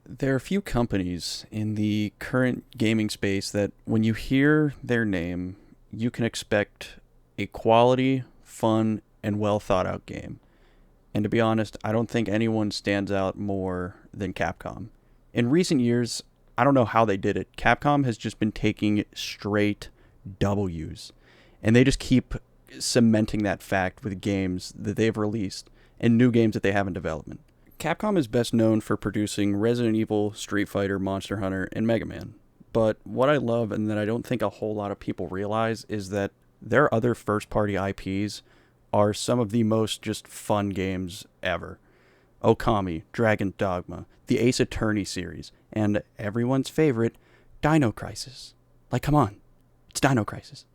There are a few companies in the current gaming space that when you hear their name, you can expect a quality, fun, and well thought out game. And to be honest, I don't think anyone stands out more than Capcom. In recent years, I don't know how they did it. Capcom has just been taking straight W's. And they just keep cementing that fact with games that they've released and new games that they have in development. Capcom is best known for producing Resident Evil, Street Fighter, Monster Hunter, and Mega Man. But what I love and that I don't think a whole lot of people realize is that their other first party IPs are some of the most just fun games ever. Okami, Dragon Dogma, the Ace Attorney series, and everyone's favorite, Dino Crisis. Like, come on, it's Dino Crisis.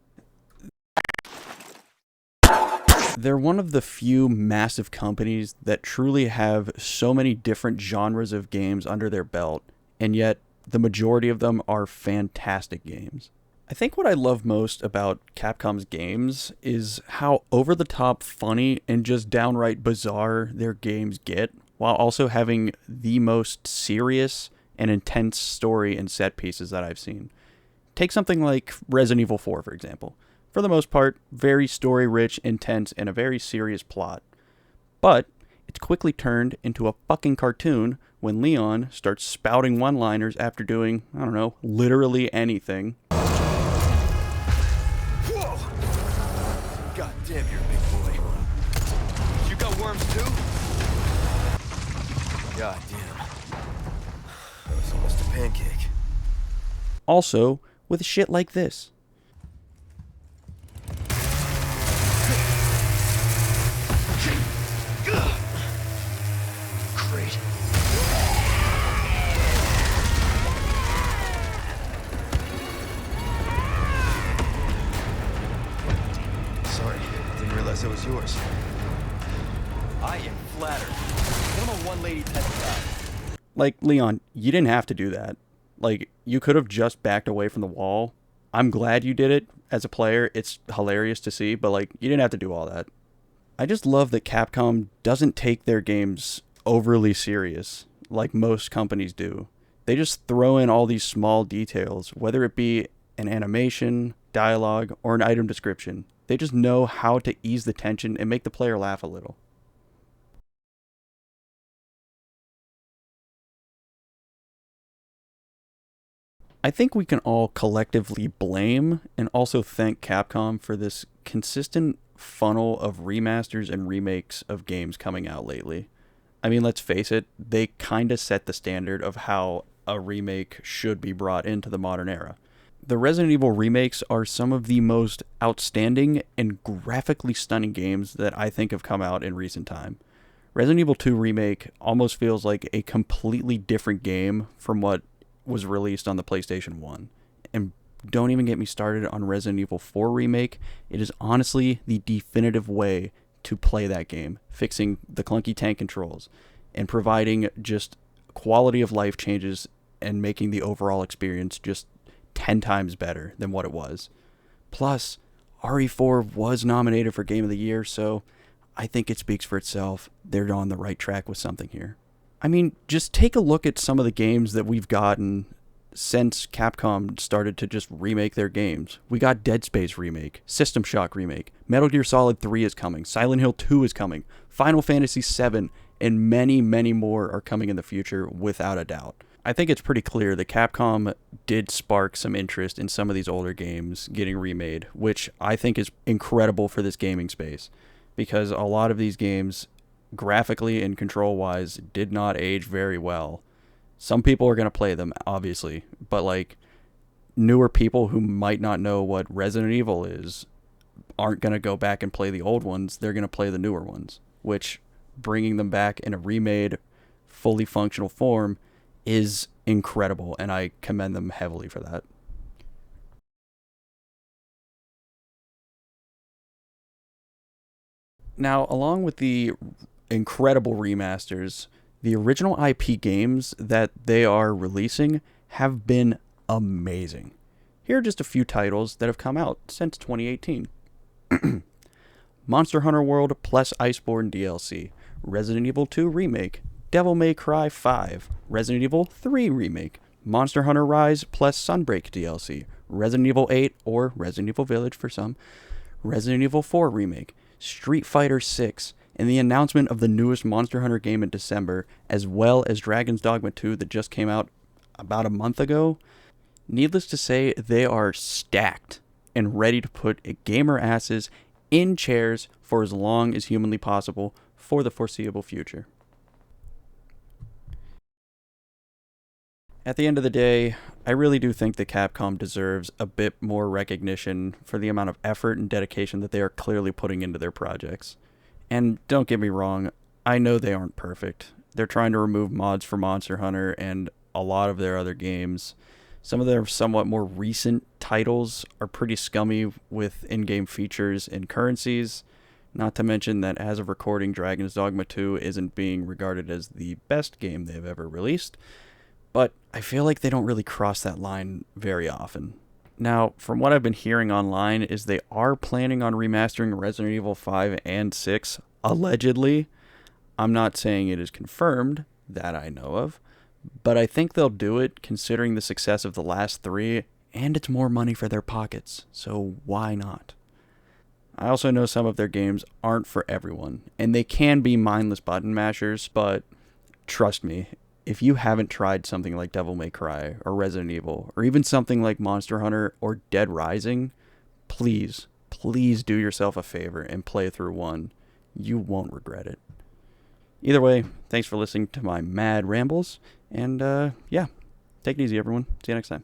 They're one of the few massive companies that truly have so many different genres of games under their belt, and yet the majority of them are fantastic games. I think what I love most about Capcom's games is how over the top funny and just downright bizarre their games get, while also having the most serious and intense story and set pieces that I've seen. Take something like Resident Evil 4, for example. For the most part, very story rich, intense, and a very serious plot. But it's quickly turned into a fucking cartoon when Leon starts spouting one-liners after doing, I don't know, literally anything. Whoa! God damn, you're a big boy. You got worms too? God damn. That was almost a pancake. Also, with shit like this. Great. Sorry, didn't realize it was yours. I am flattered. I'm a one-lady type of guy. Like, Leon, you didn't have to do that. Like, you could have just backed away from the wall. I'm glad you did it as a player. It's hilarious to see, but, like, you didn't have to do all that. I just love that Capcom doesn't take their games overly serious like most companies do. They just throw in all these small details, whether it be an animation, dialogue, or an item description. They just know how to ease the tension and make the player laugh a little. I think we can all collectively blame and also thank Capcom for this consistent funnel of remasters and remakes of games coming out lately. I mean, let's face it, they kind of set the standard of how a remake should be brought into the modern era. The Resident Evil remakes are some of the most outstanding and graphically stunning games that I think have come out in recent time. Resident Evil 2 Remake almost feels like a completely different game from what was released on the PlayStation 1. And don't even get me started on Resident Evil 4 Remake. It is honestly the definitive way to play that game, fixing the clunky tank controls and providing just quality of life changes and making the overall experience just 10 times better than what it was. Plus, RE4 was nominated for Game of the Year, so I think it speaks for itself. They're on the right track with something here. I mean, just take a look at some of the games that we've gotten since Capcom started to just remake their games. We got Dead Space remake, System Shock remake, Metal Gear Solid 3 is coming, Silent Hill 2 is coming, Final Fantasy 7, and many, many more are coming in the future without a doubt. I think it's pretty clear that Capcom did spark some interest in some of these older games getting remade, which I think is incredible for this gaming space, because a lot of these games, graphically and control-wise, did not age very well. Some people are going to play them, obviously, but like newer people who might not know what Resident Evil is aren't going to go back and play the old ones. They're going to play the newer ones, which bringing them back in a remade, fully functional form is incredible, and I commend them heavily for that. Now, along with the incredible remasters, the original IP games that they are releasing have been amazing. Here are just a few titles that have come out since 2018. Monster Hunter World plus Iceborne DLC, Resident Evil 2 Remake, Devil May Cry 5, Resident Evil 3 Remake, Monster Hunter Rise plus Sunbreak DLC, Resident Evil 8 or Resident Evil Village for some, Resident Evil 4 Remake, Street Fighter 6, and the announcement of the newest Monster Hunter game in December, as well as Dragon's Dogma 2 that just came out about a month ago. Needless to say, they are stacked and ready to put gamer asses in chairs for as long as humanly possible for the foreseeable future. At the end of the day, I really do think that Capcom deserves a bit more recognition for the amount of effort and dedication that they are clearly putting into their projects. And don't get me wrong, I know they aren't perfect. They're trying to remove mods for Monster Hunter and a lot of their other games. Some of their somewhat more recent titles are pretty scummy with in-game features and currencies. Not to mention that as of recording, Dragon's Dogma 2 isn't being regarded as the best game they've ever released. But I feel like they don't really cross that line very often. Now, from what I've been hearing online, is they are planning on remastering Resident Evil 5 and 6, allegedly. I'm not saying it is confirmed, that I know of, but I think they'll do it considering the success of the last three, and it's more money for their pockets, so why not? I also know some of their games aren't for everyone, and they can be mindless button mashers, but trust me, if you haven't tried something like Devil May Cry or Resident Evil, or even something like Monster Hunter or Dead Rising, please do yourself a favor and play through one. You won't regret it. Either way, thanks for listening to my mad rambles, and yeah, take it easy everyone. See you next time.